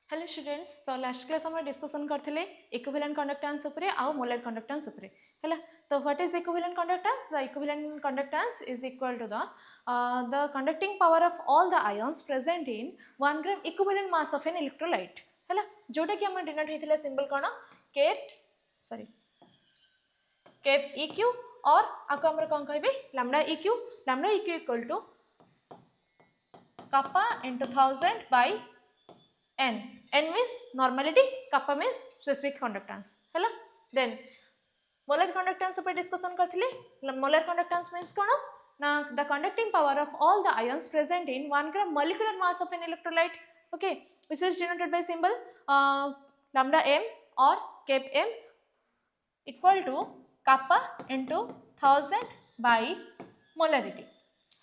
Hello students, तो last class हम discussion करथिले इक्विवेलेंट कंडक्टेंस उपरे आउ मोलर कंडक्टेंस उपरे हैला। तो what is equivalent conductance? The equivalent conductance is equal to the conducting power of all the ions present in 1 gram equivalent mass of an electrolyte हैला, जोटा कि हम डिनोट हेथिला सिंबल कोन केप इक्यू और आको हमर कोन कहबे lambda E Q equal to kappa into 1000 by n means normality, kappa means specific conductance हैला। then molar conductance ऊपर discussion करथिले। molar conductance means कोन ना the conducting power of all the ions present in 1 gram molecular mass of an electrolyte, okay, which is denoted by symbol lambda m or cap m equal to kappa into 1000 by molarity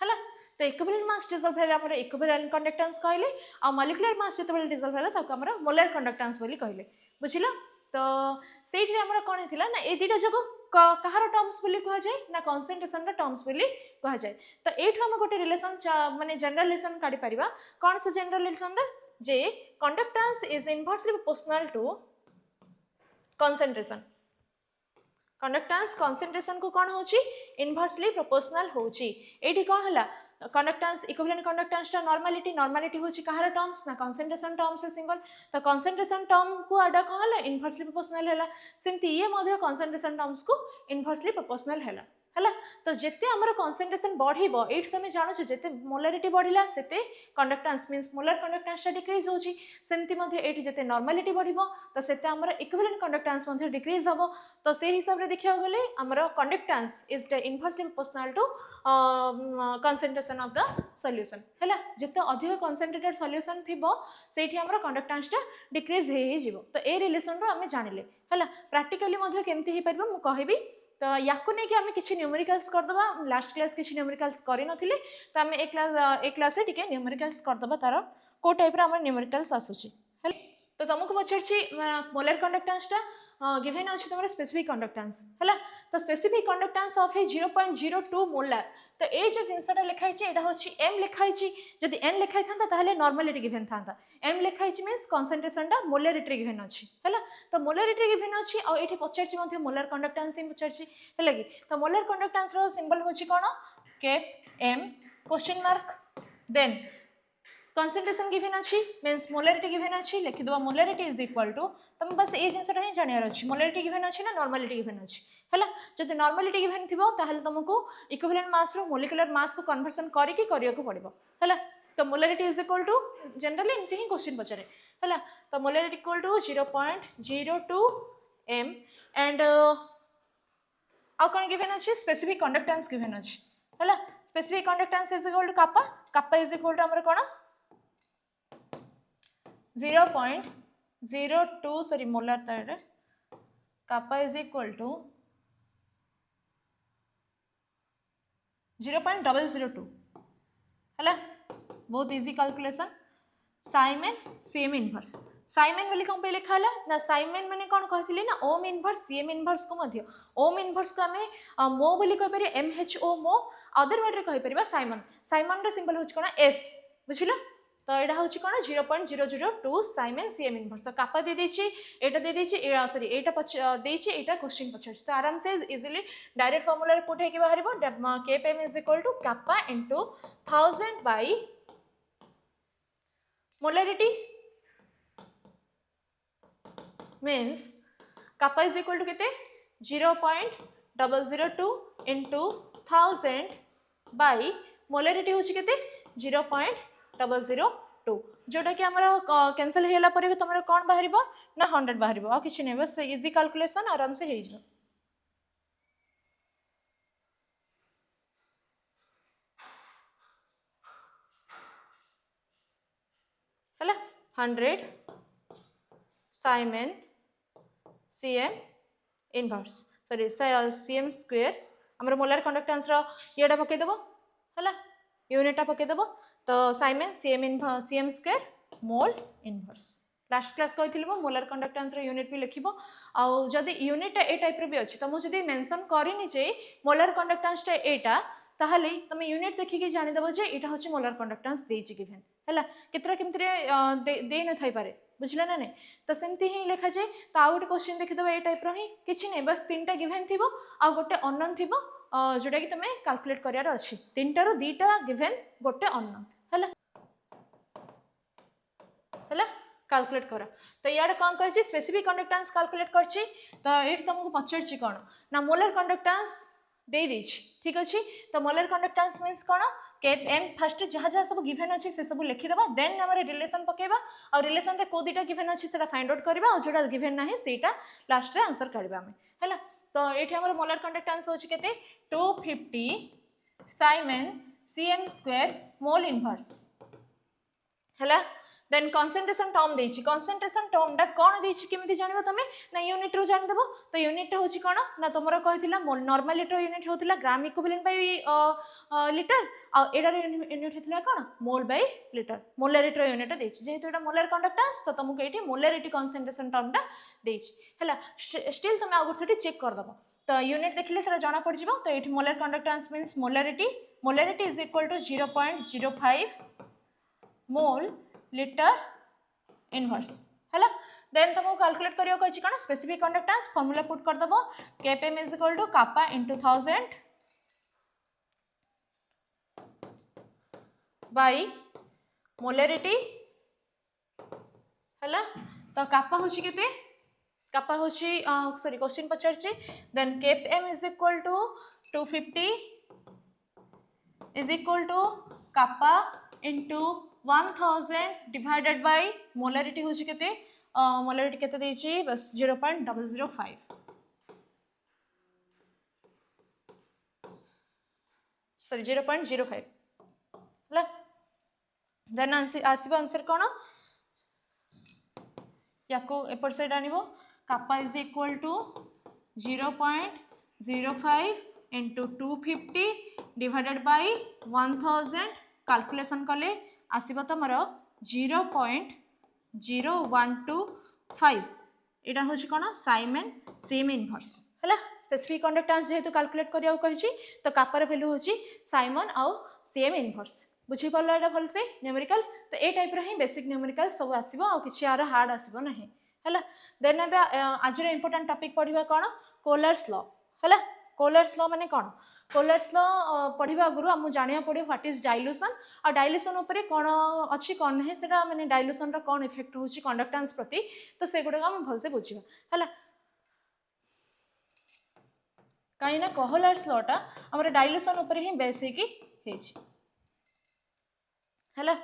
हैला। तो equivalent mass dissolve हेला हमर equivalent conductance कहले आ molecular mass जतबेले dissolve हेला ताको हमर molar conductance बोली कहले, बुझिला। तो सेठी हमर कोन हेतिला ना ए दिटा जको कहार टर्म्स बोली कह जाय ना कंसंट्रेशन रा टर्म्स बोली कह जाय। तो एठो हम गोटे रिलेशन माने जनरल रिलेशन काढी परिबा। कोन से जनरल रिलेशन रा जे conductance is inversely proportional to concentration. Conductance concentration को कौन होची इनवर्सली प्रोपोर्शनल होची। एठी कौन हला कंडक्टेंस इक्विवेलेंट कंडक्टेंस नॉर्मालिटी होची कहार टर्म्स ना कंसंट्रेशन टर्म्स से सिंबल। तो कंसंट्रेशन टर्म को आडा कौन हला इनवर्सली प्रोपोर्शनल हला, सेमती ये मध्य कंसंट्रेशन टर्म्स को इनवर्सली प्रोपोर्शनल हला हला। तो जेते हमर कंसंट्रेशन बढ़िबो एठी तमे जानो छ जेते मोलारिटी बढ़िला सेते conductance means molar conductance decrease होची, सेमती मध्य एठी जेते नॉर्मालिटी बढ़िबो तो सेते हमर इक्विवेलेंट कंडक्टेंस मध्य डिक्रीज हबो। तो से हिसाब रे देखिया गले हमर conductance is the inversely proportional to concentration of the solution हैला। जेते अधिक कंसंट्रेटेड सॉल्यूशन थिबो सेठी हमर कंडक्टेंस टा डिक्रीज हे जिवो। तो ए रिलेशन रो हमें जानिले हैला। प्रैक्टिकली मध्य केमती हे परबो मु कहबी। तो याकु नै कि हमें किछि न्यूमेरिकल्स कर दबा। लास्ट क्लास किछि न्यूमेरिकल्स करि नथिले, तो हमें एक क्लास रे टिके न्यूमेरिकल्स कर दबा तार को टाइप रे हमर न्यूमेरिकल्स आसुची हैला। तो तुमको पछरछि मोलर कंडक्टेंस टा गिवन अछि तमरा स्पेसिफिक कंडक्टेंस हैला। तो specific conductance of A 0.02 molar. तो ए जो जिंसटा लिखाइ छि एटा होछि m लिखाइ छि। जदि n लिखाइ थांता ताहले नॉर्मालिटी गिवन थांता। m लिखाइ छि मींस कंसंट्रेशन टा मोलरिटी गिवन अछि हैला। तो मोलरिटी गिवन अछि आ एठी पछरछि मध्ये मोलर कंडक्टेंस हि पछरछि हैला कि। तो मोलर कंडक्टेंस रो सिंबल होछि कोन kappa m question mark then concentration given अछि means molarity given अछि लिखि दबा molarity is equal to तम बस ए जिंसटा ही जानियार अछि molarity given अछि ना normality given अछि हैला। जदि normality given थिबो ताहले तुमको इक्विवेलेंट मास रो मोलिकुलर मास को कन्वर्जन करिकि करिया को पड़िबो हैला। तो molarity is equal to generally एमती ही क्वेश्चन पचरे हैला। तो molarity equal to 0.02 m and आ कोन गिवन अछि स्पेसिफिक कंडक्टेंस गिवन अछि हैला। Specific conductance is equal to kappa is equal to हमर कोन 0.02 सॉरी मोलर तारे kappa is equal to 0.002 हैला। बहुत easy calculation. Siemens CM inverse siemens वाली कौन पे लिखा है ना साइमन मैंने कौन कहथिले ना ओम इनवर्स सीएम इनवर्स को मध्य ओम इनवर्स को हमें मो बोली कह परिया MHO मो अदर वर्ड रे कह परिबा साइमन। साइमन रो सिंबल होच कोन S बुझिला। तो एटा होची कोन 0.002 साइमन सीएम इनवर्स। तो kappa दे देछि एटा दे देछि सॉरी एटा देछि एटा क्वेश्चन पछछ। तो आराम से इजीली डायरेक्ट फार्मूला रे पुट हे के बाहरिबो kpm is equal to kappa into 1000 by molarity means kappa is equal to केते 0.002 into 1000 by molarity होची केते 0.002 जोटा कि हमरा कैंसिल हेला परे तमरा कोन बाहरिबो ना 100 बाहरिबो आ किछ नै बस इजी कैलकुलेशन आराम से हे जो हैला। 100 siemens CM inverse sorry CM square हमर मोलर कंडक्टेंस रो येडा पके देबो हैला यूनिटा पके देबो। तो siemens CM square mole inverse last class कहथिलबो मोलर कंडक्टेंस रो यूनिट भी लिखिबो। आ जदि यूनिट ए टाइप रे भी अछि त मु जदि मेंशन करिनि जे मोलर कंडक्टेंस टा एटा ताहले तमे यूनिट देखिके जानि देबो जे एटा होछि मोलर कंडक्टेंस देछि गिवन हैला। केतरा केमति रे दे न थाई पारे बुझले ना नहीं तो सेमती ही लिखा जाए तो आउ गोटे क्वेश्चन देखिदेव ये टाइप ही किसी नहीं बस 3टा गिभेन थी आ गोटे अननोन थी जोटा कि तुम कैलकुलेट करार अच्छी 3टारू 2टा गिभेन गोटे अननोन है कैलकुलेट कर तो इे कौन कर स्पेसिफिक कंडक्टेंस कैलकुलेट कर तो ये तुमको पचार कौन ना मोलर कंडक्टेंस दे देछि ठीक अच्छे तो मोलर कंडक्टेंस मीन्स कौन केप एम फर्स्ट जहाँ जहाँ सब गिभेन अच्छे से सब लिखिदेवा देन आम रिलेसन पकेबा और रिलेसन रे को 2टा गिभेन अच्छे से फाइंड आउट करवा और जोटा गिभेन ना सेटा लास्ट रे आंसर काढबा आमे हैला तो ये आम मोलर कंडक्टेंस होछि केते 250 siemens cm square mole inverse हैला देन कंसंट्रेशन टर्म देछि कंसंट्रेशन टर्म डा कोन देछि केमिति जानिबो तमे ना यूनिट रो जानि देबो तो यूनिट होछि कोन ना तमरो कहिथिला नॉर्मल लीटर यूनिट होतिला ग्राम इक्विवेलेंट बाय लीटर आ एडार यूनिट होतिला कोन mole by litre molarity unit देछि जेहेतु एटा मोलर कंडक्टेंस तो तुमको एठी मोलारिटी कंसंट्रेशन टर्म डा देछि हैला स्टिल तमे आगुथि चेक कर दबो तो यूनिट देखिले सेरा जाना पड़ जिवो तो एठी molar conductance means molarity is equal to 0.05 mole litre inverse हैला देन तुमको कैलकुलेट करियो कहि कोन स्पेसिफिक कंडक्टेंस फार्मूला पुट कर दबो Kpm is equal to kappa into 1000 by molarity हैला तो kappa होछि केते kappa होछि सॉरी क्वेश्चन पचारछि then Kpm is equal to 250 is equal to kappa into 1000 divided by molarity होछि केते मोलारिटी केते देछि बस 0.005 सॉरी 0.05 हला देन आसीबो आंसर कोन याको एपर साइड आनिबो kappa is equal to 0.05 into 250 divided by 1000 calculation कले आसीबो तमर 0.0125 एटा होछि कोन साइमन सेम इनवर्स हैला स्पेसिफिक कंडक्टेंस जेहेतु कैलकुलेट करिया कहिछि तो kappa रे वैल्यू होछि साइमन आउ सेम इनवर्स बुझी पल्ला एटा भल से न्यूमेरिकल तो ए टाइप रो ही बेसिक न्यूमेरिकल सब आसीबो आ किछि आरो हार्ड आसीबो नाही हैला देन अब आज रो इंपोर्टेंट टॉपिक पढिबा कोन कोलर्स लॉ हैला कोलर्स लॉ माने कोन कोलर्स लॉ पढ़िबा गुरु हमु जानिया पड़ियो व्हाट इज डाइल्यूशन और डाइल्यूशन ऊपर कोन अछि कोन है सेटा माने डाइल्यूशन रो कोन इफेक्ट होछि कंडक्टेंस प्रति तो से गुडा हम भल से बुझिबा हैला काई ना कोलर्स लॉ टा हमर डाइल्यूशन ऊपर ही बेस है कि हेछि हैला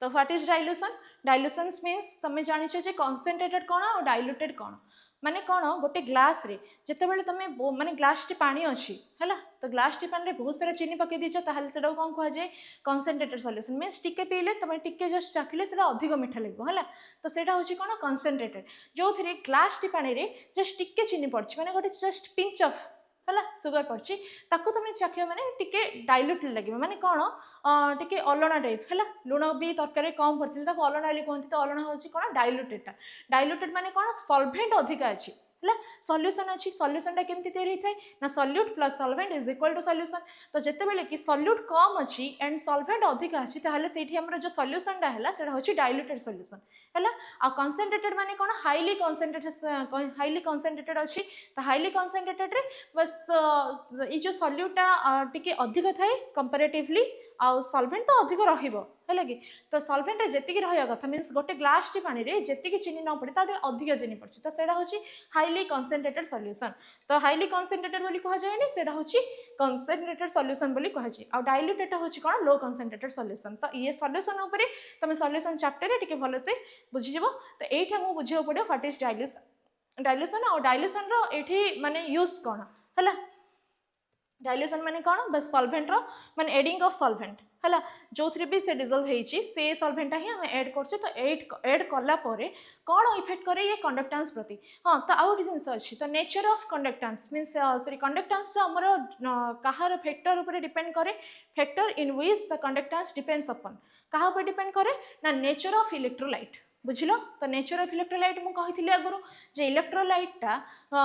तो what is dilution dilution means तमे जानि छ जे कंसंट्रेटेड कोन और डाइल्यूटेड कोन माने कौन गोटे ग्लास रे जिते बड़े तुम माने ग्लास टी पानी अच्छी है तो ग्लास टी पानी बहुत सारा चीनी पकई दीच ताल से कौन कहुए कंसंट्रेटेड सॉल्यूशन मीन्स टिके पीले तुम टिके जस्ट चाखिले से अधिक मीठा लगे है तो सेटा हूँ कौन कंसंट्रेटेड जो थे ग्लास टी पानी रे जस्ट टिके चीनी पड़ी माने गोटे जस्ट पिंच ऑफ है सुगर पड़ी ताकू तुम चाख मैंने टिके डाइल्यूट लगे माने कौन टिके अलणा टाइप है लुण भी तरकारी कम पड़ती अलणा कहते तो अलणा हूँ कौन डाइल्यूटेड माने कौन सॉल्वेंट अधिक अच्छी है सॉल्यूशन अच्छी सॉल्यूशन केमती तैयारी होता है ना solute plus solvent is equal to solution तो जिते बेले कि सॉल्यूट कम अच्छी एंड सॉल्वेंट अधिक अच्छी ताहले सेठी हमर जो सॉल्यूशन टा है सेटा होची डाइल्यूटेड सॉल्यूशन है आ कंसंट्रेटेड माने कोन हाईली कंसंट्रेटेड अच्छी तो हाईली कंसंट्रेटेड रे बस ये जो सॉल्यूट टा टिके अधिक थाए कंपैरेटिवली आउ सॉल्वेंट तो अधिक रहिबो है कि तो सॉल्वेंट रे जेतिकी रहिया कथा मींस गोटे ग्लास टी पानी रे जेतिकी चीनी न पड़े ताटे अधिक चीनी पड़छि तो सेटा होची हाईली कंसंट्रेटेड सॉल्यूशन तो हाईली कंसंट्रेटेड बोली कहा जाय नि सेटा होची कंसंट्रेटेड सॉल्यूशन बोली कहा जाय आ डाइल्यूटेड होची कोन लो कंसंट्रेटेड सॉल्यूशन तो ये सॉल्यूशन ऊपर तमे सॉल्यूशन चैप्टर रे टिके भलो से बुझि जबो तो एठा मु बुझियो पड़ियो व्हाट इज डाइल्यूशन और डाइल्यूशन रो एठी माने यूज कोन हला डाइल्यूशन माने कौन बस सॉल्वेंट रो माने एडिंग ऑफ सॉल्वेंट है जो थी भी से डिजोल्व होती से सॉल्वेंट ही आम एड करछे तो एड कला परे कौन इफेक्ट करे ये कंडक्टेंस प्रति हाँ तो आउ गोटे जिन अच्छी तो nature of conductance means sorry conductance आमर कहार फैक्टर ऊपर डिपेंड करे factor in which the conductance depends upon कहा ऊपर डिपेंड करे ना नेचर ऑफ इलेक्ट्रोलाइट बुझिल तो नेचर ऑफ इलेक्ट्रोलाइट मु कही आगुरी जे इलेक्ट्रोलाइटा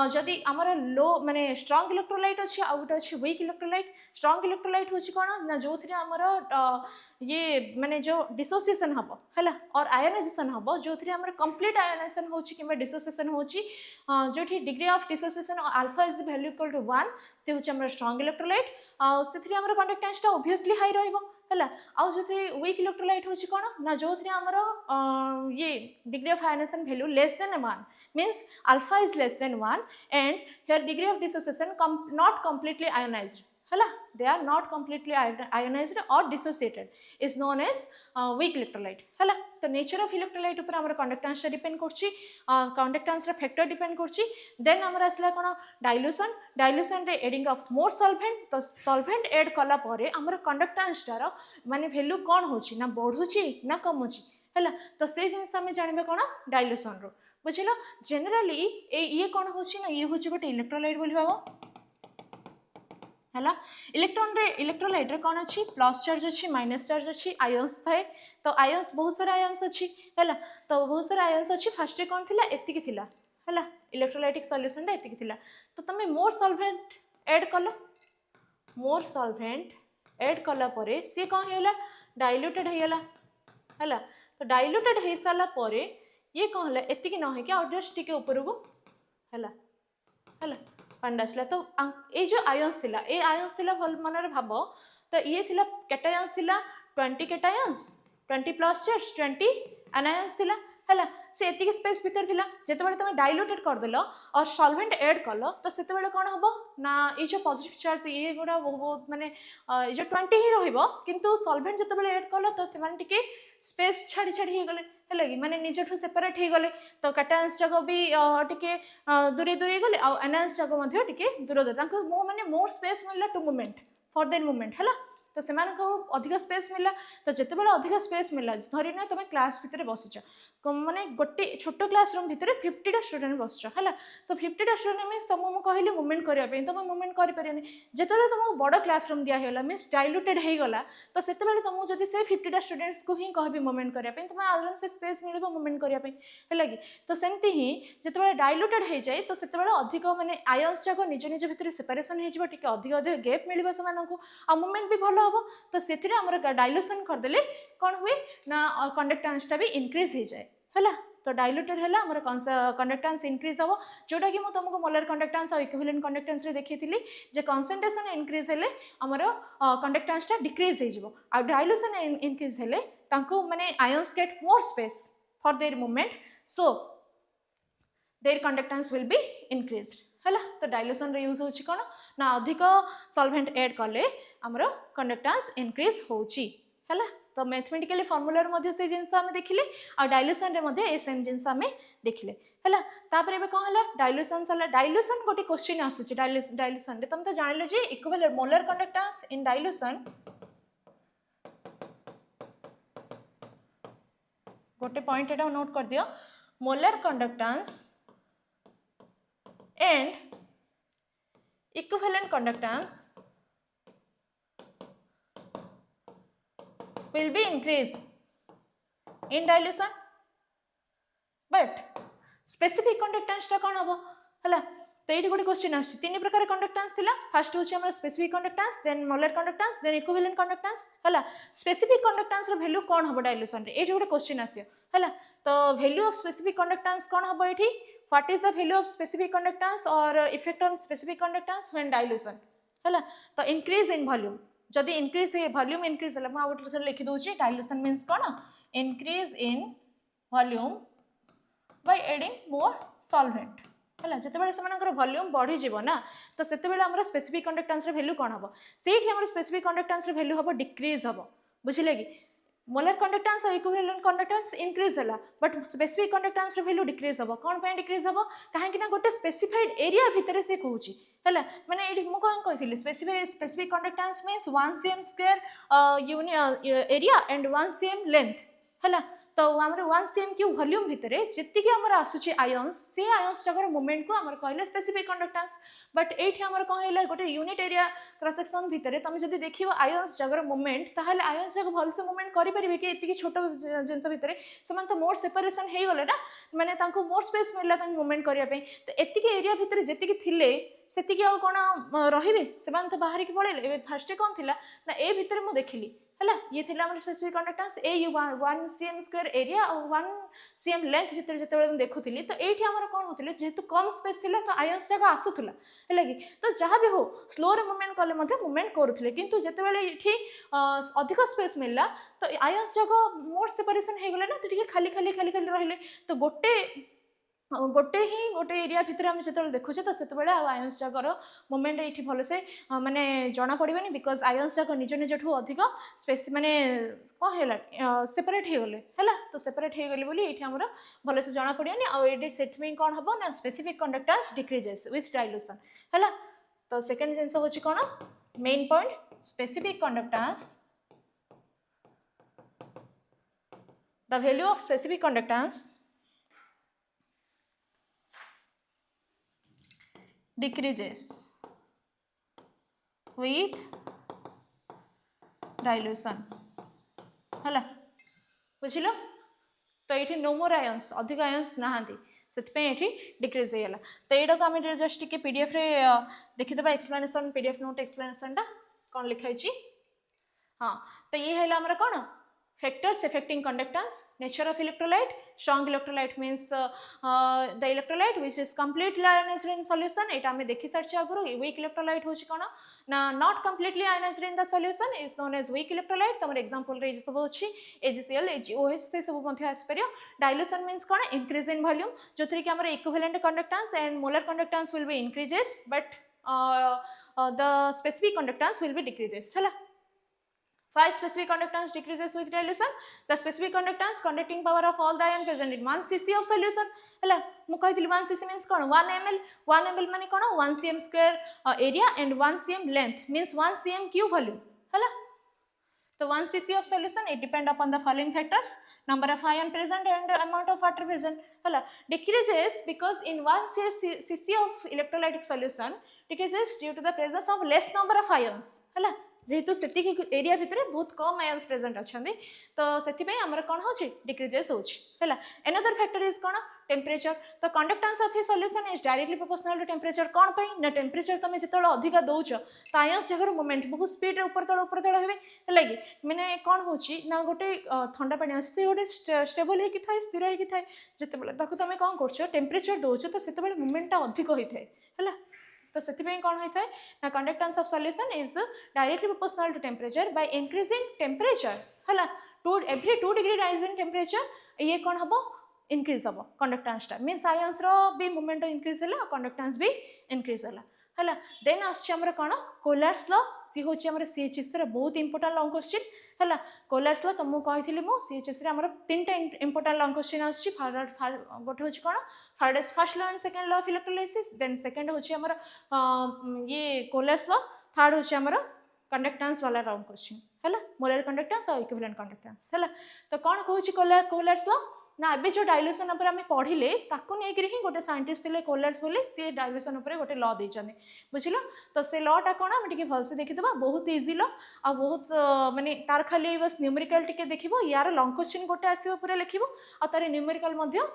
जदि आमर लो माने स्ट्रांग इलेक्ट्रोलाइट अच्छी आ गोटे अच्छी वीक इलेक्ट्रोलाइट स्ट्रांग इलेक्ट्रोलाइट हूँ कौन ना जो थी आमर ये माने जो डिसोसिएशन हम है और आयोनाइजेशन हम जो थी आमर कंप्लीट आयोनाइजेशन हो डिसोसिएशन हो जो degree of dissociation alpha is the value equal to 1 से हूँ आमर स्ट्रांग इलेक्ट्रोलाइट से आमर कंडक्टेंस ऑब्वियसली हाई रहिबो है आउ जो वीक इलेक्ट्रोलाइट हूँ कौन ना जो आमर ये degree of ionization value less than 1 means alpha is less than 1 and here degree of dissociation not completely ionized है they are not completely ionized और dissociated is known as weak electrolyte है तो नेचर ऑफ इलेक्ट्रोलाइट ऊपर आमर conductance depend करछि conductance factor depend करछि then आमर आसला कोन डाइल्यूशन डाइल्यूशन रे एडिंग ऑफ मोर सॉल्वेंट तो सॉल्वेंट ऐड कला परे आमर कंडक्टेंस टार माने वैल्यू कोन होछि ना बढ़ुछि ना कमुछि है तो से जिनस आम जानबे कोन डाइल्यूशन रो बुझिलो जनरली ये कौन होछि ना ये होछि गोटे इलेक्ट्रोलाइट बोली भाबो है इलेक्ट्रॉन रे इलेक्ट्रोलाइट रे कौन अच्छी प्लस चार्ज अच्छी माइनस चार्ज अच्छी आयन्स थाए तो आयन्स बहुत सारा आयन्स अच्छी है तो बहुत सारा आयन्स अच्छी फास्ट कौन थिला एतिकी थिला है इलेक्ट्रोलाइटिक सॉल्यूशन रे एतिकी थिला तो तुम मोर सॉल्वेंट ऐड कल मोर सॉल्वेंट ऐड कला परे सी कौन होला डाइल्यूटेड होइला है तो डाइल्यूटेड हो सारा परे ये कौन होला एतिकी न हो कि और जस्ट टिके ऊपर को है पानी आसला तो ये जो आयन्स थिला ए आयन्स थिला भल मन भाव तो ये थिला कैटायन्स थिला 20 कैटायन्स 20 प्लस चार्ज 20 एनायन्स थिला है से एतिक स्पेस भीतर थिला जेतेबेले तुम डाइल्यूटेड करदेल और सॉल्वेंट ऐड कल तो सेतेबेले कौन हम ना ये जो पॉजिटिव चार्ज ये गुड़ा बहुत माने ये जो 20 ही रहिबो किंतु सॉल्वेंट जेतेबेले ऐड कल तो से टिके स्पेस छाड़ी छाड़ी हो गले है कि माने निजठू सेपरेट हो गले तो कैटायन्स जाक भी टिके दूरे दूरे गले आ एनायन्स जाक मध्य टिके दूर दूर तांको माने मोर स्पेस मिलला to movement for their movement है तो से अधिक स्पेस मिला तो जितेबाला अधिक स्पेस मिला धरी ना तुम क्लास भितर बसच माने गोटे छोट क्लास रूम भितर 50टा स्टूडेंट बसच है तो 50टा स्टूडेंट मीन्स तुम मुझे कहली मूवमेंट करने तुम मूवमेंट करें जिते तुमको बड़ क्लास रूम दिगला मीन्स डाइल्यूटेड होगा तो से तुमको जब से 50टा स्टूडेंट्स को ही कह मूवमेंट करने तुम आराम से स्पेस मिल मूवमेंट करने है कि तो सेमती ही जिते डाइल्यूटेड हो जाए तो से अधिक माने आयन्स जाक निज निज भितर सेपरेसन हो अधिक अधिक गैप मिल से आ मूवमेंट भी भल हम तो से डाइल्यूशन करदे कौन हुए ना कंडक्टेंसटा भी इंक्रीज हो जाए है तो डाइल्यूटेड है आमर कंडक्टेंस इंक्रीज हम जोटा कि मुझे तुमको मोलर कंडक्टेंस और इक्विवेलेंट कंडक्टेंस रे देखी जे कंसंट्रेशन इंक्रीज हेले आमर कंडक्टेंसटा डिक्रीज हो डाइल्यूशन इंक्रीज हेले तांको माने ions get more space for their movement so their conductance will be increased है तो डाइल्यूशन रे यूज होची कौन ना अधिक सॉल्वेंट ऐड कले आमर कंडक्टेंस इंक्रीज होची है तो मैथमेटिकली फॉर्मूला रे से जिनस आम देखिले और डाइल्यूशन रे ए सेम जिनस आम देखिले है तापर एबे कौन है डाइल्यूशन सला डाइल्यूशन गोटे क्वेश्चन आसुची डाइल्यूशन रे तुम तो जानिलो जे इक्विवेलेंट मोलर कंडक्टेंस इन डाइल्यूशन गोटे पॉइंट एटा नोट कर दियो molar conductance and equivalent conductance will be increased in dilution but specific conductance टा कौन हम है तो ये गोटे क्वेश्चन आस तीन प्रकार कंडक्टेंस थिला फर्स्ट होची हमर specific conductance then molar conductance then equivalent conductance है स्पेसिफिक कंडक्टेंस रो वैल्यू कौन हम डाइल्यूशन रे ये गोटे क्वेश्चन आसियो है तो वैल्यू ऑफ स्पेसिफिक कंडक्टेंस कौन हम ये what is the value of specific conductance और effect on specific conductance when dilution है तो इंक्रीज इन वॉल्यूम जदि इंक्रीज वॉल्यूम इंक्रीज है मुझे गोटे लिखि दूसरी डाइल्यूशन मीन्स कौन increase in volume by adding more solvent है जितेबाला से वॉल्यूम बढ़ी ना तो से स्पेसिफिक कंडक्टेंस वैल्यू कौन हम से स्पेसिफिक कंडक्टेंस वैल्यू हम डिक्रीज हम बुझे कि मोलर कंडक्टेंस और इक्विवेलेंट कंडक्टेंस इंक्रीज है but specific conductance value decrease हम कौन पे डिक्रीज हम कहीं गोटे स्पेसिफाइड एरिया भितर से कहूँ है मैंने ये मुझे कही specific conductance means 1 cm square area and 1 cm length है तो आमर 1 cm³ वॉल्यूम भितर जी आमर आसूची आयन्स से आयन्स जगह मूवमेंट को आमर कहले स्पेसिफिक कंडक्टेंस बट एठी आमर कौन है गोटे यूनिट एरिया क्रॉस सेक्शन भितर तुम जब देख आयन्स जगह मूवमेंट ताहले आयन्स जगह भलसे मूवमेंट करें कि ये छोट जिन भितर से तो मोर सेपरेसन हो गले ना माने मोर स्पेस मिलला मूवमेंट करने तो एतिकी एरिया भितर जी थिले सेतिकी आ कौन रे से तो बाहर की पड़े फास्ट कौन थी ना ए भितर मुझे देखिली है ये थी स्पेसिफिक कंडक्टेंस ए 1 cm² एरिया और 1 cm लेंथ भितर जो देखुली तो ये आम कौन होते जेहेतु कम स्पेस थी तो आयन्स जगह आसूला है कि तो जहाँ भी हो स्लोरे मुवमेंट कले मुवमेंट करुले कितु जितेबाला ये अधिक स्पेस मिलला तो आयन्स जगह मोर सेपरेसन हो गले ना तो खाली खाली खाली खाली रहिले तो गोटे एरिया भितर आम जो देखुचे तो से आयन्स जगर मुवमेंट ये भलसे माने जना पड़े बिकज आयन्स जग निज निज अधिक स्पेस माने कौन है सेपरेट हो गले है तो सेपरेट हो गले बोली ये आमर भलसे जना पड़े आगे से कौन हम ना specific conductance decreases with dilution है तो सेकेंड जिनस हूँ कौन main point specific conductance the value of specific conductance decreases with dilution है बुझिल तो ये नो मोर आयन्स अधिक आयन्स नहांती से डिक्रीज होगा तो यहाँ को आम जस्ट टी पीडीएफ रे देखीदे एक्सप्लेनेशन पीडीएफ नोट एक्सप्लेनेशन टा कौन लिखाई हाँ तो ये है आमर कौन factors affecting conductance nature of electrolyte strong electrolyte means the electrolyte which is completely ionized in solution एटा हमें देखि सारछि आगुरु weak electrolyte होछि कोन ना not completely ionized in the solution is known as weak electrolyte तमर एग्जांपल रे सब अछि AgCl AgOH से सब मध्ये आस परियो dilution means cone increase in volume जोथि कि हमर equivalent conductance and molar conductance will be increases but the specific conductance will be decreases है 5 specific conductance decreases with dilution. The specific conductance conducting power of all the ion present in 1 cc of solution. है मु कही 1 cc means कौन 1 ml 1 ml माने कौन 1 cm² area and 1 cm length means 1 cm³ volume है तो 1 cc of solution it depend upon the following factors number of ion present and amount of water present है decreases because in 1 cc of electrolytic solution decreases due to the presence of less number of ions है जेहेतु से area भितर बहुत कम ions present अच्छा तो से आमर कौन हो डिक्रीजेस होगा एनदर फैक्टर इज कौन टेम्परेचर तो conductance of a solution is directly proportional to temperature कौन पाई ना टेम्परेचर तुम जो अधिक दौच तो आयन्स जगह मूवमेंट बहुत स्पीड ऊपर तल हे है मैंने कौन हो गोटे ठंडा पानी अच्छे गोटे स्टेबल होगी थाए स्थिर होगी थाए जिते तुम कौन कर टेम्परेचर दौच तो से मूवमेंटा अधिक होता है तो से कौन होता है ना conductance of solution is directly proportional to temperature by increasing temperature है every 2 degree rise in temperature ये कौन हम इंक्रीज हम कंडक्टेंसटा मीन्स आयन्स भी मूवमेंट इंक्रीज है कंडक्टेंस भी इंक्रीज है देन आमर कौन कोलार्स लॉ सी हूँ सीएचएस बहुत इंपोर्टेंट लॉन्ग क्वेश्चन है कोलार्स लॉ तो मुझे कही मु सीएचएस आमर 3टा इंपोर्टेंट लॉन्ग क्वेश्चन आसछि गोटे हूँ कौन Faraday's first law and second law of electrolysis then second हूँ आमर ये कोलार्स लॉ थर्ड हूँ आमर कंडक्टेंस वाला लॉन्ग क्वेश्चन है मोलर कंडक्टेंस और इक्विवेलेंट कंडक्टेंस है तो कौन कहूँ कोलार्स लॉ ना अभी जो डाइल्यूशन उपर आम पढ़िले ताकू नहीं ही गोटे साइंटिस्ट थे कोलार्स बोले सी डाइल्यूशन उपर गोटे लॉ देते बुझल तो से लॉटा कौन आम टे भलसे देखीदा बहुत इजी लॉ आ बहुत माने तार खाली बस न्यूमेरिकल टिके देखिबो यार लॉन्ग क्वेश्चन गोटे आसीबो पूरा लिखिबो आ तार न्यूमेरिकल मध्य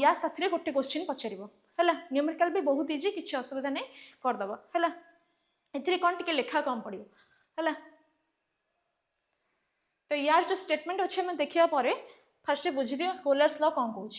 या साथी गोटे क्वेश्चन पचारिबो है न्यूमेरिकल भी बहुत इजी किसी असुविधा नहीं करदब है एथिरे कौन टिके लेखा कम पड़ो है तो यार जो स्टेटमेंट अच्छे मैं देखिया परे फर्स्ट बुझी दियो कोलार्स लॉ कौन कहूँ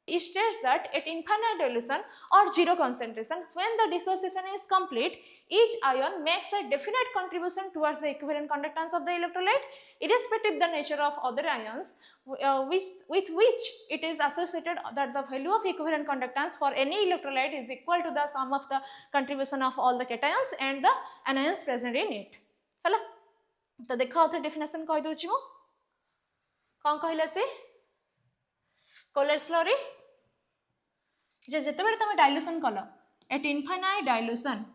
It states that at infinite dilution or zero concentration, when the dissociation is complete, each ion makes a definite contribution towards the equivalent conductance of the electrolyte, irrespective of the nature of other ions with which it is associated. That the value of equivalent conductance for any electrolyte is equal to the sum of the contribution of all the cations and the anions present in it. है तो देखा author definition कही दूची मु कौन कहला से कोलार्स law रे जे जितेबाला तुम डाइल्यूशन कल एट इनफाइनाइट डाइल्यूशन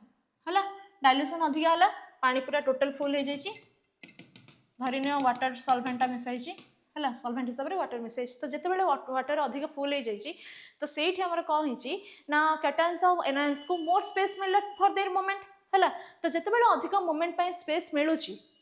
है डाइल्यूशन अधिक है पानी पूरा टोटल फुल हो जाइए धरी नियो वाटर सल्फेंटा मिसाई है सॉल्वेंट हिसाब से वाटर मिसाई तो जिते वाटर अधिक फुल हो जाइए तो से कौन होती ना कैटायंस ऑफ एनायंस को मोर स्पेस मिलला फॉर देयर मोमेंट है तो जिते अधिक मोमेंट स्पेस मिलूँ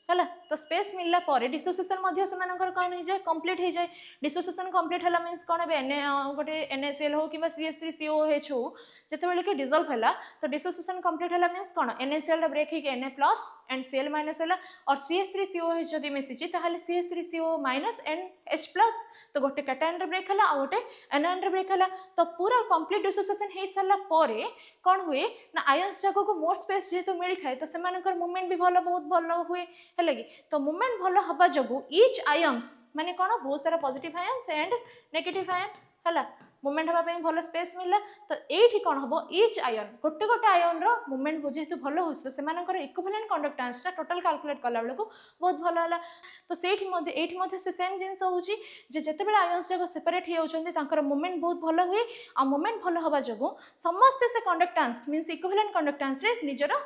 है तो स्पेस मिलला पर डिसोसिएशन कौन हो जाए कंप्लीट हो जाए डिसोसिएशन कंप्लीट है मीन्स कौन है गोटे NaCl हो कि CH3COH हो जिते कि डिजल्व है तो डिसोसिएशन कंप्लीट है मीन्स कौन NaCl ब्रेक हो Na plus and Cl minus है और CH3COH जब मिसी ताहले CH3CO minus and H plus तो गोटे कैटायन ब्रेक है आ गोटे एनायन ब्रेक है तो पूरा कंप्लीट डिसोसिएशन हो सारा पर कौन हुए ना आयन्स जाक को मोर स्पेस जेहेतु मिलता है तो से मूवमेंट भी भल बहुत भल हुए है कि तो मूवमेंट भल हवा जो ईच आयन्स माने कौन बहुत सारा positive ions and negative ion है मूवमेंट हाँपाई भल स्पेस मिलला तो ये कौन हम ईच आयन गोटे गोटे आयन रूवमेंट जेहेतु भल हो इक्विवेलेंट कंडक्टेंस टोटल कैलकुलेट कला बेलू बहुत भल है तो से सेम जिनस हो जिते आयन्स जाक सेपरेट हो मूवमेंट बहुत भल हुए आ मूवमेंट भल हवा जो समस्ते से कंडक्टेंस मीन्स इक्विवेलेंट कंडक्टेंस निजर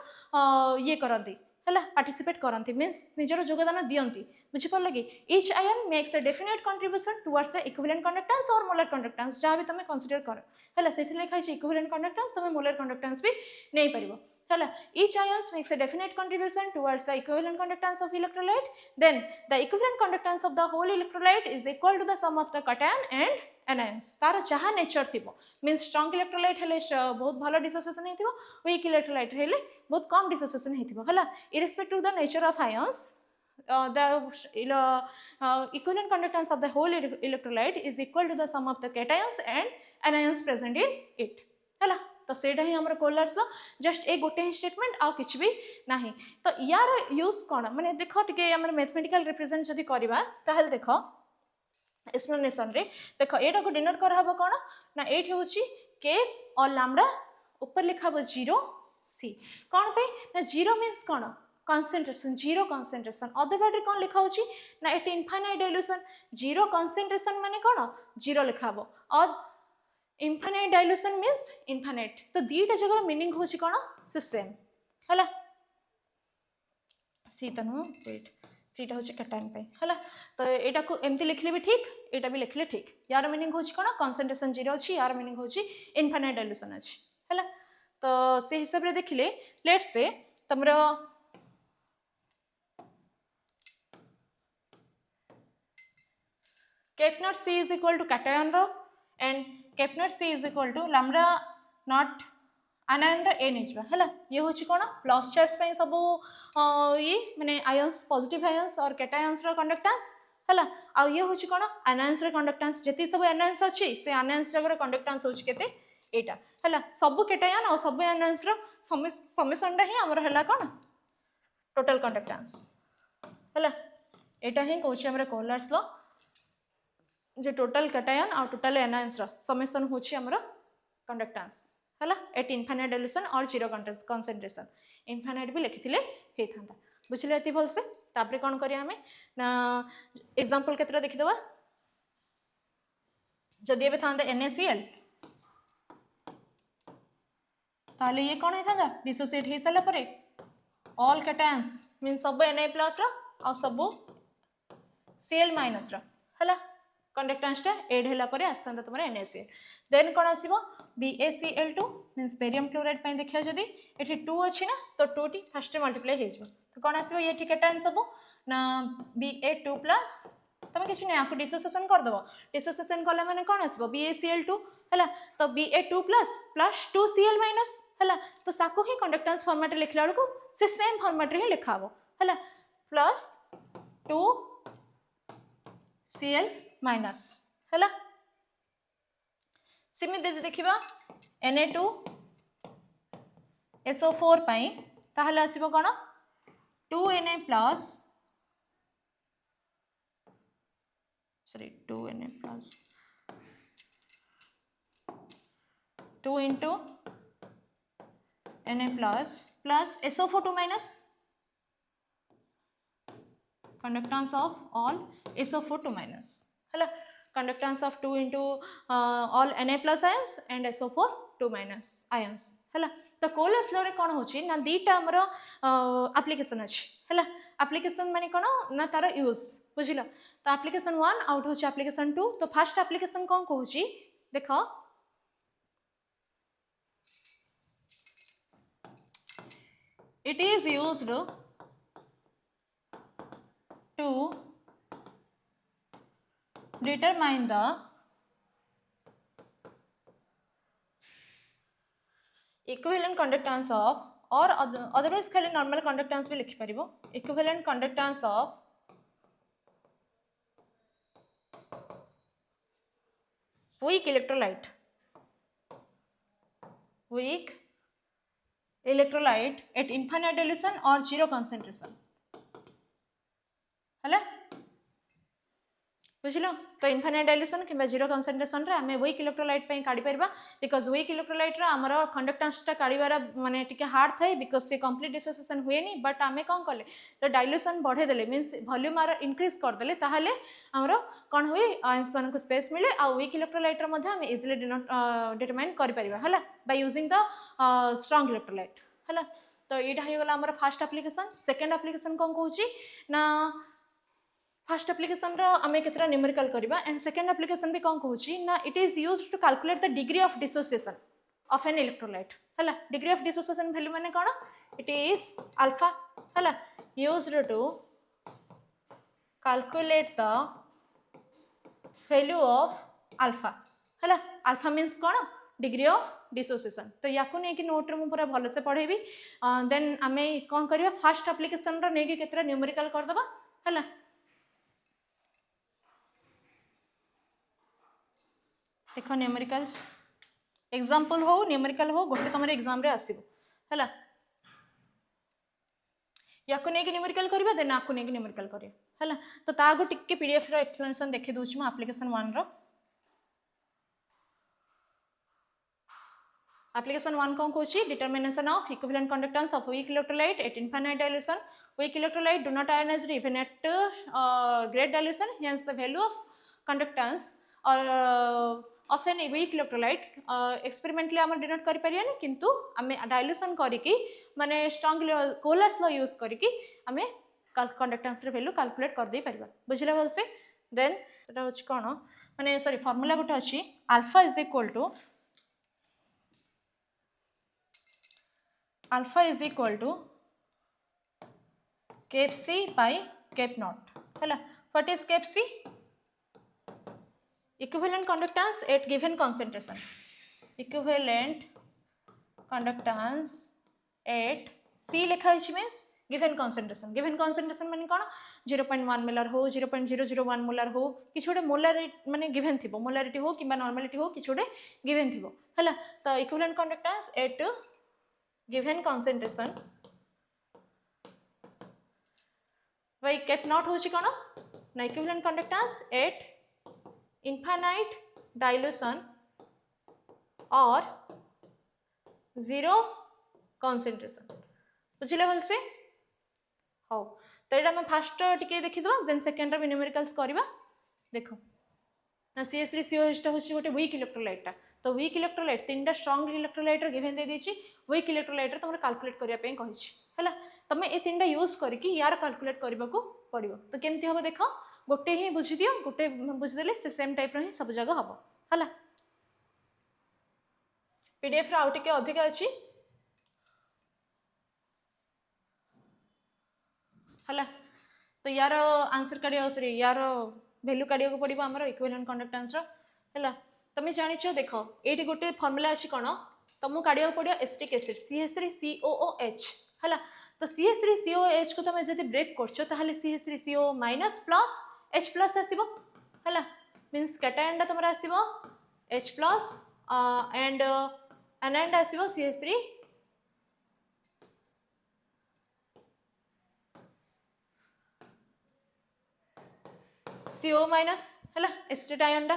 ये करती है पार्टिसिपेट करती मीन्स निजर योगदान दियंती बुझीपार कि each ion makes a definite contribution towards the equivalent conductance और मोलर कंडक्टेंस जहाँ भी तुम कंसीडर कर है से लिखाई इक्विवेलेंट कंडक्टेंस तुम मोलर कंडक्टेंस भी नहीं पार है each ions makes a definite contribution towards the equivalent conductance of electrolyte then the equivalent conductance of the whole electrolyte is equal to the sum of the cation and anions तार जहाँ nature थी means strong electrolyte है बहुत भल dissociation हो week electrolyte है बहुत कम dissociation है irrespective the nature of ions the equivalent conductance of the whole electrolyte is equal to the sum of the cations and anions present in it है तो सेटा ही हमर कोलर्स जस्ट ए गोटे statement आ किछ भी नहीं तो यार यूज कौन माने देख टे मैथमेटिकल रिप्रेजेंट जदि करवा ताहले देख एक्सप्लेनेशन रे देख एटा को डिनोट करहब कौन ना एठी होची के और लैम्डा ऊपर लिखा हो 0 c कौन पे ना 0 मींस कौन concentration zero concentration other part कौन लिखा होची ना eight infinite dilution zero concentration माने कौन जीरो लिखा हो और इनफाइनाइट डाइल्यूशन मींस इनफाइनाइट तो दीटा जगह मीनिंग होची कौन से सेम हला सी तनु वेट सीटा होची कैटायन पे हला तो एटा को एमती लिखले भी ठीक एटा भी लिखले ठीक यार मीनिंग होची कौन concentration जीरो अछि यार मीनिंग होची इनफाइनाइट डाइल्यूशन अछि हला तो से हिसाब रे देखिले let's say तमरा Cap naught C is equal to cation ro and cap naught C is equal to lambda naught anion ro A नहीं है ये हूँ कौन प्लस चार्ज सब ये माने आयन्स पॉजिटिव आयन्स और कैटायन्स रो कंडक्टेंस है आ ये हूँ कौन आनायंस रो कंडक्टेंस जति सब आनायंस अच्छी से आनायंस जगह कंडक्टेंस होची केते एटा है सब कैटायन और सब आनायंस रो समेसन ही हमर हला कौन टोटल कंडक्टेंस है एटा ही कहूँ हमर कोहलर्स लॉ जे टोटल कैटायन और टोटल एनायंस समेसन होची हमर कंडक्टेंस है एट इनफाइनाइट डाइल्यूशन और जीरो कंसंट्रेशन इनफाइनाइट भी लिखिथिले हे थांता बुझिले एति भल से तापरे कोन करिया हमें ना एग्जांपल केतरा देखि दबा जदि एबे थांता NaCl ताले ये कोन हे थांता डिसोसिएट हे सला परे ऑल कैटायंस मीन सब Na प्लस रो और सब Cl माइनस रो हला कंडक्टेंस टा एड हैला परे आस्तांता तमरे NaCl देन कोन आसीबो BaCl2 मींस बेरियम क्लोराइड पई देखिया जदी एठी 2 अछि ना तो 2 टी फर्स्ट मल्टीप्लाई हे जबो तो कोन आसीबो ये ठीक कैटायन सब ना Ba2 प्लस तमे किछि नै आको डिसोसिएशन कर दबो डिसोसिएशन कला माने कोन आसीबो BaCl2 हला तो Ba2 प्लस 2Cl माइनस हला तो साको ही कंडक्टेंस फॉर्मेट रे लिखला को से सेम फॉर्मेट रे ही लिखाबो हला प्लस 2 Cl माइनस है सेमती देखा Na2 SO4 पाई ताहले आसीबो कोन 2Na plus sorry 2Na plus 2 into Na plus SO4 2 minus conductance of all SO4 2 minus है conductance of 2 into all Na plus ions and SO4 2 minus ions हैला तो कोलर्स law रे कोन होची ना दीटा हमरो एप्लीकेशन अछि हैला एप्लीकेशन माने कोन ना तार यूज बुझिलो तो एप्लीकेशन 1 आउट होची एप्लीकेशन 2 तो फर्स्ट एप्लीकेशन कोन कहूची देखो it is used to determine the equivalent conductance of or otherwise खाली normal conductance भी लिखि परिबो equivalent conductance of weak electrolyte at infinite dilution or zero concentration हैला बुझिलो तो इनफाइनाइट डाइल्यूशन किबा जीरो कंसंट्रेशन रे हमें वीक इलेक्ट्रोलाइट पई काढी परबा बिकॉज़ वीक इलेक्ट्रोलाइट रा हमर कंडक्टेंस टा काढीबारा माने टिके हार्ड थाई बिकॉज़ से कंप्लीट डिसोसिएशन हुए नी बट हमें कोन करले तो डाइल्यूशन बढ़े देले मींस वॉल्यूम आर इंक्रीज कर देले ताहाले हमर कोन हुए आयंस मान को स्पेस मिले आ वीक इलेक्ट्रोलाइट रा मध्ये हम इजीली डिटरमाइन कर परबा हला by using the strong electrolyte हला तो एटा हे गेला हमर फर्स्ट एप्लीकेशन सेकंड एप्लीकेशन कोन कहूची ना फर्स्ट एप्लीकेशन रो हमें केतरा न्यूमेरिकल करबा एंड सेकंड एप्लीकेशन भी कोन कहूची ना it is used to calculate the degree of dissociation of an electrolyte हला डिग्री ऑफ डिसोसिएशन वैल्यू माने कोन इट इज अल्फा हला used to calculate the value of alpha हला alpha means cone degree of dissociation तो याकू नै कि note रे मु पूरा भलो से पढेबी देन हमें कोन करबा फर्स्ट एप्लीकेशन रो नै कि केतरा न्यूमेरिकल कर दबा हला देखो न्यूमेरिकल्स एग्जांपल हो न्यूमेरिकल हो गोटे तुम एग्जाम रे आसीबो हैला याको नै कि न्यूमेरिकल करबा देन आको नै कि न्यूमेरिकल करिया हैला तो तागो टिक्के पीडीएफ रो एक्सप्लेनेशन देखि दोछि म एप्लीकेशन 1 रो एप्लीकेशन 1 कोन कहूची determination of equivalent conductance of weak electrolyte at infinite dilution weak electrolyte do not ionize even at great dilution hence the value of conductance और of an weak electrolyte experimentally आम denote कर परियानी किंतु आमे dilution करिकी माने strong कोलर्स law use करिकी आमे कंडक्टेंस रे वैल्यू कैलकुलेट कर दे परिबा बुझिला बोल से देन एटा होच कोन माने सॉरी फार्मूला गोटे अछि alpha is equal to kappa C by cap not हैला what is kappa C equivalent conductance at given concentration equivalent conductance at C लिखा है मींस given concentration माने कोन 0.1 मोलर हो 0.001 मोलर हो किछ गोटे मोलर माने गिवन थिबो मोलारिटी हो किबा नॉर्मलिटी हो किछ गोटे गिवन थिबो हैला तो equivalent conductance at given concentration by cap not होची कोन ना equivalent conductance at infinite dilution or zero concentration बुझिले भल से हो तो एटा हम फर्स्ट टिके देखि दबा देन सेकंड रे न्यूमेरिकल्स करबा देखो ना CH3COH टा होची गोटे वीक इलेक्ट्रोलाइट टा तो वीक इलेक्ट्रोलाइट तीनटा स्ट्रांग इलेक्ट्रोलाइट रे गिवन दे देछि वीक इलेक्ट्रोलाइट रे तुमरे कैलकुलेट करिया पे कहिछि हैला तमे ए तीनटा यूज करके यार कैलकुलेट करबा को पड़िबो तो केमती होबो देखो गोटे ही बुझी दियो गोटे बुझीदेले से सेम टाइप रो ही सब जगह हबो हला पीडीएफ रा आउट के अधिक अछि हला तो यार आंसर काढियो सॉरी यार वैल्यू काढियो को पड़िबो हमर इक्विवेलेंट कंडक्टेंस रो हला तमे जानि छ देखो एठी गोटे फार्मूला अछि कोन तमु काढियो पड़ियो एसिटिक एसिड CH3COOH हला तो CH3COOH को तमे जति ब्रेक करछो ताहाले CH3CO- प्लस H प्लस आसीबो हला मींस कैटायन दा तमरा आसीबो H प्लस एंड एनायन दा आसीबो CH3 CO माइनस हला एसिटेट आयन दा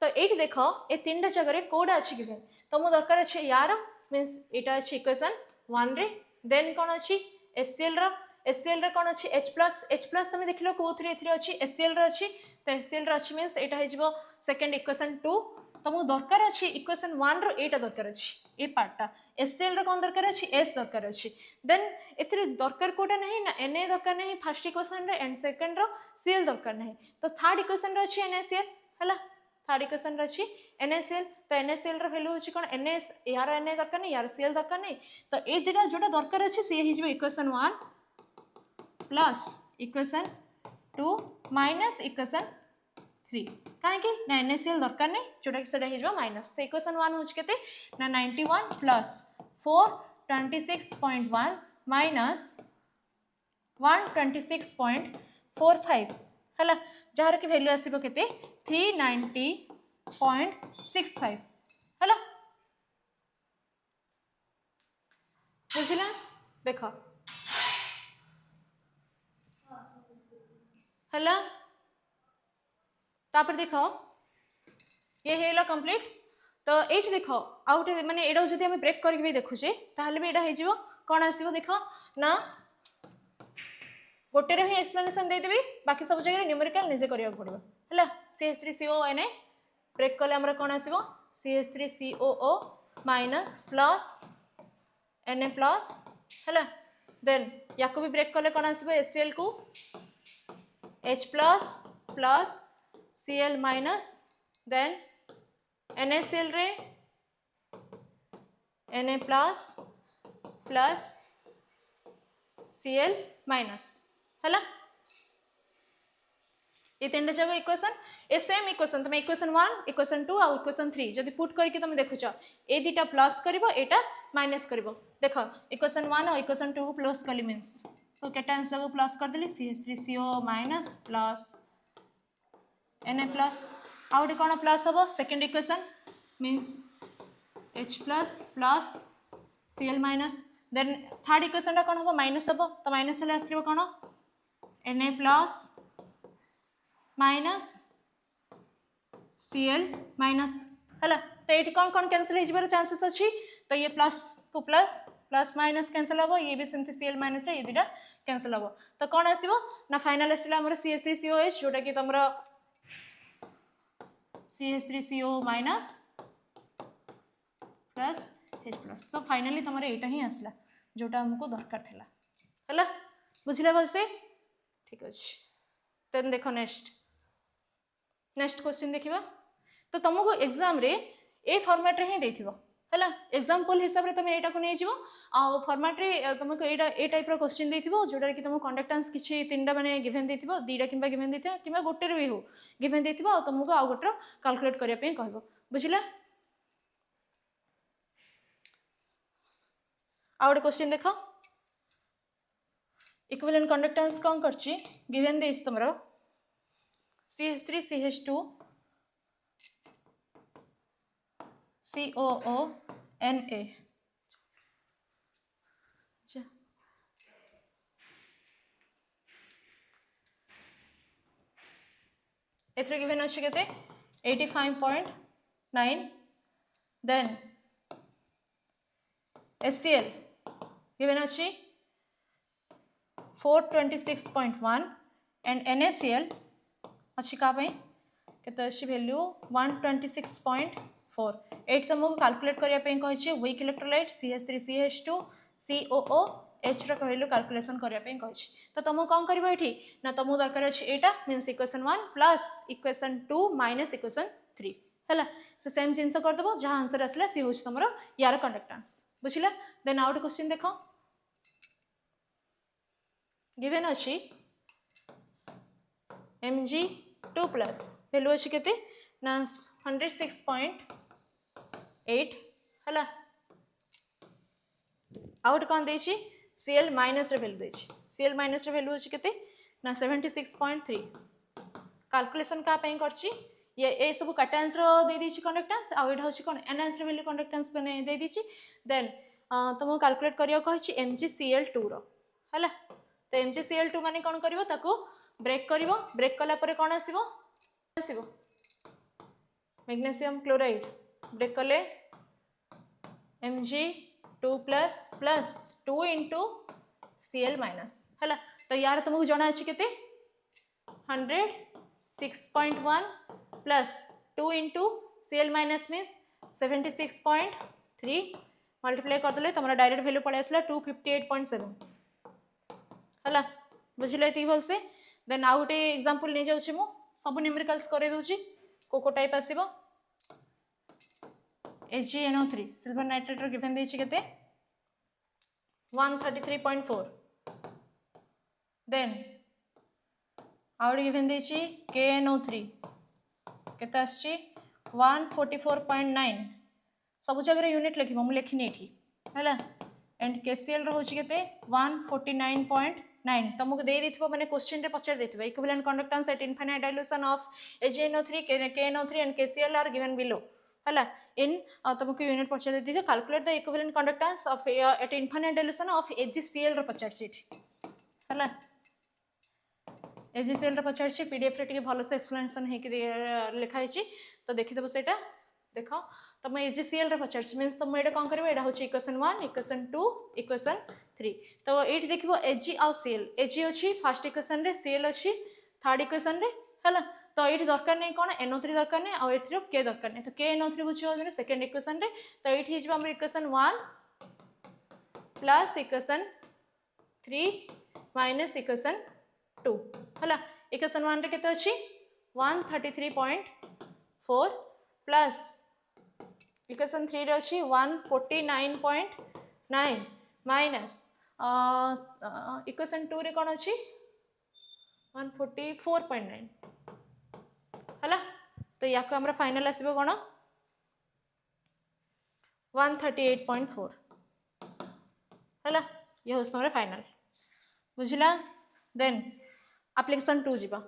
तो एठी देखो ए तीनटा जगह रे कोड अछि गिवन तो मो दरकार अछि यार मींस एटा अछि इक्वेशन 1 रे देन कोन अछि HCl रे कोन अछि H प्लस तमे देखिलो कोथरे एथरे अछि HCl रे अछि तो HCl रे अछि मींस एटा हे जिवो सेकेंड इक्वेशन 2 तुमको दरकार अच्छी इक्वेशन 1 रो एटा दरकार अच्छी ए पार्टा एससीएल रो कौन दरकार अच्छी एस दरकार अच्छी देन एथरे दरकार कोटा नहीं ना एनए दरकार नहीं फर्स्ट इक्वेशन रे एंड सेकंड रो सीएल दरकार नहीं तो थर्ड इक्वेशन रो अच्छी एनएसीएल हला थर्ड इक्वेशन रो अच्छी एनएसीएल तो एनएसीएल रो वैल्यू होची कोन एनएस यार एनए दरकार नहीं यार सीएल दरकार नहीं तो ए दिटा जोटा दरकार अच्छी से ही जबे equation 1 plus equation 2 minus equation 3 कहीं ना एनएसीएल दरकार नहीं जोटा कि सेटा हिजबा माइनस तो इक्वेशन 1 होच केते ना 91 प्लस 426.1 माइनस 126.45 हला जहार की वैल्यू आसीबो केते 390.65 हला बुझिला देखो हला तापर देखो ये हेला कंप्लीट तो ये देखो आउट माने एडा जदि हम ब्रेक करके भी देखुचे ताहले भी एडा हे जिवो कोन आसीबो देखो ना गोटे रे ही एक्सप्लेनेशन दे देबी बाकी सब जगह न्यूमेरिकल निजे करिया पड़बो हला CH3CONA ब्रेक करले हमरा कोन आसीबो CH3COO minus plus Na plus हला देन याको भी ब्रेक करले कोन आसीबो HCl को H plus plus Cl minus then NaCl रे Na plus plus Cl minus हला ये तीन जगह इक्वेशन ए सेम इक्वेशन तुम इक्वेशन 1 इक्वेशन 2 और इक्वेशन 3 जदि पुट करके तुम देखुच ए दुटा प्लस करिवो एटा माइनस करिवो देखो इक्वेशन 1 और इक्वेशन 2 प्लस कली मींस सो केटा आंसर को प्लस कर देली CH3CO minus plus Na plus out कोन प्लस हबो second equation means H plus plus Cl minus then third equation टा कोन हबो माइनस हबो तो माइनस ले आसीबो कोन Na plus minus Cl minus हला तो ये कौन कौन कैंसिल हो जबार चांसेस अच्छी तो ये प्लस को प्लस प्लस माइनस कैंसिल हम ये भी सेमती Cl माइनस ये दुटा कैंसिल हम तो कौन आसीबो ना फाइनल आसीला हमर CH3COH जोटा कि तमरा CH3CO minus plus H plus तो फाइनली तमरा एटा ही आसला जोटा हमको दरकार थिला हला बुझिला भलसे ठीक अछि देन देखो नेक्स्ट क्वेश्चन देखिबा तो तुमको एग्जाम रे ए फॉर्मेट रे ही देथिबो हला एग्जांपल हिसाब रे तुम एटा को नै जिवो आ फॉर्मेट रे तुमको एटा ए टाइप रो क्वेश्चन देथिबो जोडा कि तुम कंडक्टेंस किछि तीनटा माने गिवन देथिबो दीटा किबा गिवन देथिबो किबा गोटे रे हो गिवन देथिबो आ तुमको आ गोटर कैलकुलेट करिया पे कहबो बुझिला आ गोटे क्वेश्चन देखो इक्विवेलेंट कंडक्टेंस कोन करछि गिवन देइस तुमरो CH3 CH2 COO Na एथरे गिवन अछि केते 85.9 देन HCl गिवन अछि 426.1 एंड NaCl अच्छी का केते अच्छी वैल्यू 126.4 एट तुमको कैलकुलेट करिया पे कहि weak electrolyte CH3CH2 COO H रो वैल्यू कैलकुलेशन करिया पे कहि तो तुम कौन करबो एठी ना तुमको दरकार अछि एटा means equation 1 plus equation 2 minus equation 3 हला सो सेम जिंस कर देबो जहां आंसर आसला सी होछ तमरो यार कंडक्टेंस बुझिला देन आउट क्वेश्चन देखो गिवन अछि Mg2 प्लस वैल्यू अछि केते ना 106.8 हला आउट कौन देछि Cl माइनस रे वैल्यू देछि Cl माइनस रे वैल्यू अछि केते ना 76.3 कैलकुलेशन का पे करछि ये ए सब कैटायंस रो दे दिछि कंडक्टेंस आ एटा होछि कोन एनहांस रे वैल्यू कंडक्टेंस बने दे दिछि देन तुमको कैलकुलेट करियो कहछि MgCl2 रो हला तो MgCl2 माने कोन करिवो ताको ब्रेक करिवो ब्रेक कला परे कोन आसीबो आसीबो मैग्नीशियम क्लोराइड ब्रेक कले Mg2 plus plus 2 into Cl minus हला तो यार तुमको जाना अछि केते 106.1 plus 2 into Cl minus means 76.3 multiply करदे तुम डायरेक्ट वैल्यू पड़े आसला 258.7 है बुझे ये भलसे देन आउ गोटे एग्जांपल नहीं जाऊँ मु सब न्यूमेरिकल्स कर दूसरी को टाइप आसो AgNO3 सिल्वर नाइट्रेट गिवन देछि केते 133.4 देन आउ गिवन देछि KNO3 केते आछि 144.9 सब जगह यूनिट लिख मुझे लिखनी है एंड KCl रोचे केते 149.9 तुमको दे देथिबो माने क्वेश्चन रे पचार देथिबो equivalent conductance at infinite dilution of AgNO3 KNO3 and KCl are given below है इन तुमको यूनिट पचार देथिबो calculate the equivalent conductance of at infinite dilution of AgCl रो पचार छी है AgCl रो पचार छी PDF रे टिके भलो से एक्सप्लेनेशन हे कि लिखाई छी तो देखि देबो सेटा देखो तुम AgCl रे पचार मीन्स तुम ये कौन कर इक्वेशन 1 इक्वेशन 2 इक्वेशन 3 तो ये देखो Ag आउ Cl Ag अच्छी फर्स्ट इक्वेशन रे Cl अच्छी थर्ड इक्वेशन रे है तो ये दरकार नहीं कौन NO3 दरकार नहीं आउ एथि K दरकार नहीं तो KNO3 बुझे सेकेंड इक्वेशन रे तो ये हम equation 1 plus equation 3 minus equation 2 है इक्वेशन 1 रे केते अच्छी 133.4 प्लस इक्वेशन 3 रे अच्छी 149.9 माइनस इक्वेशन 2 रे कौन अच्छी 144.9 है तो या को फाइनल आसो कौन 138.4 है ये हूँ तुम फाइनल बुझला देन एप्लिकेशन 2 जीवा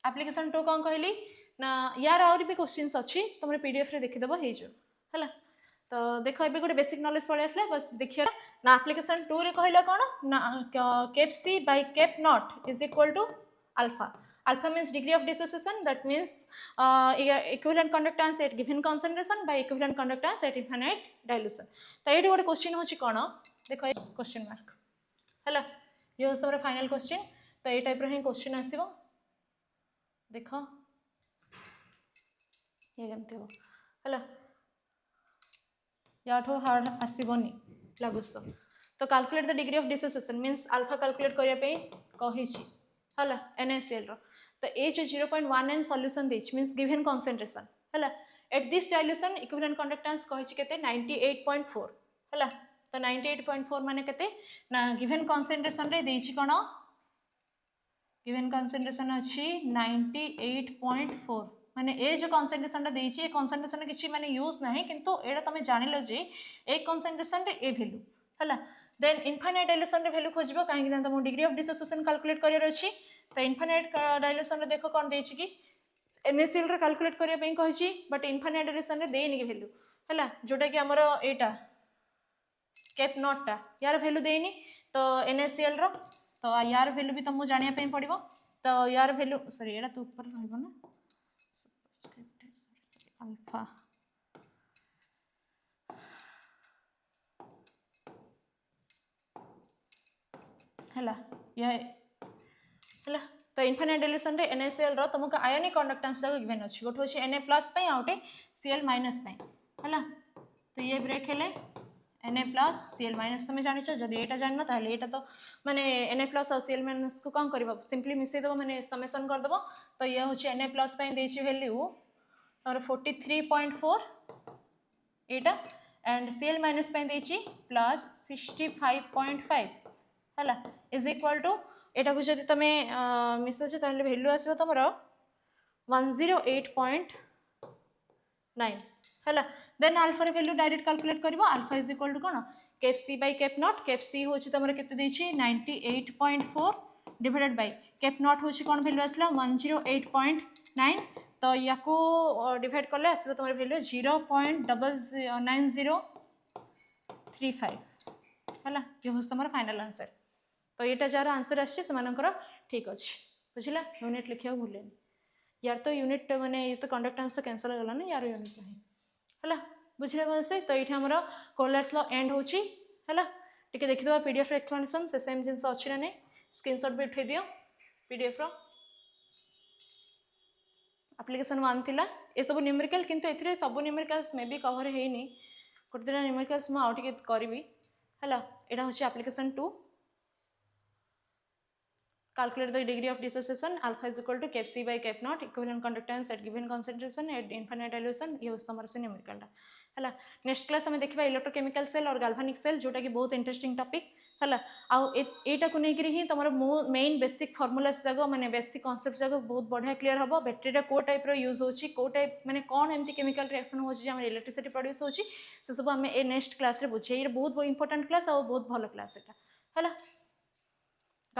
एप्लिकेशन 2 कौन कहली ना यार आउरी भी क्वेश्चंस अच्छी तुम PDF रे देखिदेव हो है तो देख ए गोटे बेसिक नॉलेज पड़े आसला बस देखिए ना एप्लिकेशन 2 रे कहला कौन ना cap C by cap not is equal to alpha alpha means degree of dissociation that means equivalent conductance at given concentration by equivalent conductance at infinite dilution तो ये गोटे क्वेश्चन होची कौन देखो क्वेश्चन मार्क है ये हूँ तुम फाइनल क्वेश्चन तो ये टाइप रो क्वेश्चन आसो देख ये केमती हम है या हार्ड आसबनी लगुच तो calculate the degree of dissociation means alpha calculate करने कही है NaCl तो ए जो 0.19 सॉल्यूशन देछि मीन्स गिवन कंसंट्रेशन है at this dilution equivalent conductance कही केते 98.4 है तो 98.4 माने केते ना गिवन कंसंट्रेशन रे देछि कोन गिवन कंसंट्रेशन अच्छी 98.4 माने ए जो कंसंट्रेशन देछि ए कंसंट्रेशन किछि माने यूज नाही किंतु एडा तमे जानिलो जे ए कंसंट्रेशन रे ए वैल्यू हला देन इनफाइनाइट डाइल्यूशन रे वैल्यू खोजबो काहे कि तुम degree of dissociation calculate career अछि तो इनफाइनाइट डाइल्यूशन रे देखो कोन देछि कि NaCl रे कैलकुलेट करिया पई कहिछि बट इनफाइनाइट डाइल्यूशन रे देइनि कि वैल्यू हला जोटा कि हमर एटा केप नॉट टा यार वैल्यू देइनि तो NaCl रो तो यार वैल्यू भी तुमको जानिया पई पड़िबो तो यार वैल्यू सॉरी एटा तो ऊपर रहइबो ना अल्फा हला या हला तो इनफाइनाइट डाइल्यूशन रे NaCl रो तुमको आयोनिक कंडक्टेंस जगह गिवन अछि गोटे होछि Na प्लस पई आउटे Cl माइनस पई हला तो ये ब्रेक हेले Na प्लस Cl माइनस तुम जानिछ जदि एटा जाननो ताले एटा तो माने Na प्लस और Cl माइनस को कौन करबो सिंपली मिसै देबो माने समेशन कर देबो तो ये होछि Na प्लस पई देछि वैल्यू और 43.4 एटा एंड Cl माइनस पई देछि प्लस 65.5 हला इज इक्वल टू एटा को जदि तमे मिसै ताले वैल्यू आसीबो तमरो 108.9 हला देन अल्फा रे वैल्यू डायरेक्ट कैलकुलेट करबो अल्फा इज इक्वल टू कोन kappa C by cap not kappa C होछि तमरो केते देछि 98.4 डिवाइडेड बाय केप नॉट होछि कोन वैल्यू आसला 108.9 तो याको डिवाइड करले आसीबो तमरो वैल्यू 0.9035 हला ये होछि तमरो फाइनल आंसर तो एटा जार आंसर आछि समानकर ठीक अछि बुझिला यूनिट लिखियो भूलेनी यार तो यूनिट माने ये तो कंडक्टेंस तो कैंसिल हो गला ना यार यूनिट नहीं हला बुझिले भलसे तो एठी हमरो कोलर्स लॉ एंड होची हला टिके देखि दबा PDF रे एक्सप्लेनेशन से सेम जिंस अछि ना नै स्क्रीनशॉट भी उठै दियो PDF रो एप्लिकेशन 1 थिला ए सब न्यूमेरिकल किंतु एथिरे सब न्यूमेरिकल्स मे बी कवर हेनी गोटे दुटा न्यूमेरिकल्स मु आउट करबी हला एटा होची application 2 calculate the degree of dissociation alpha is equal to kf c by kf naught equivalent conductance at given concentration at infinite dilution ये होता हमारा से न्यूमेरिकल टा हला नेक्स्ट क्लास हमें देखिबा इलेक्ट्रोकेमिकल सेल और गाल्वानिक सेल जोटा कि बहुत इंटरेस्टिंग टॉपिक हला आ एटा को नेकरी ही तमरो मेन बेसिक फार्मूलास जगह माने बेसिक कांसेप्ट जगह बहुत बढ़िया क्लियर हबो बैटरी रा को टाइप रो यूज होची को टाइप माने कोन एमती केमिकल रिएक्शन होची जे हम इलेक्ट्रिसिटी प्रोड्यूस होची से सब हमें ए नेक्स्ट क्लास रे बुझे ये बहुत इंपोर्टेंट क्लास और बहुत भलो क्लास एटा हला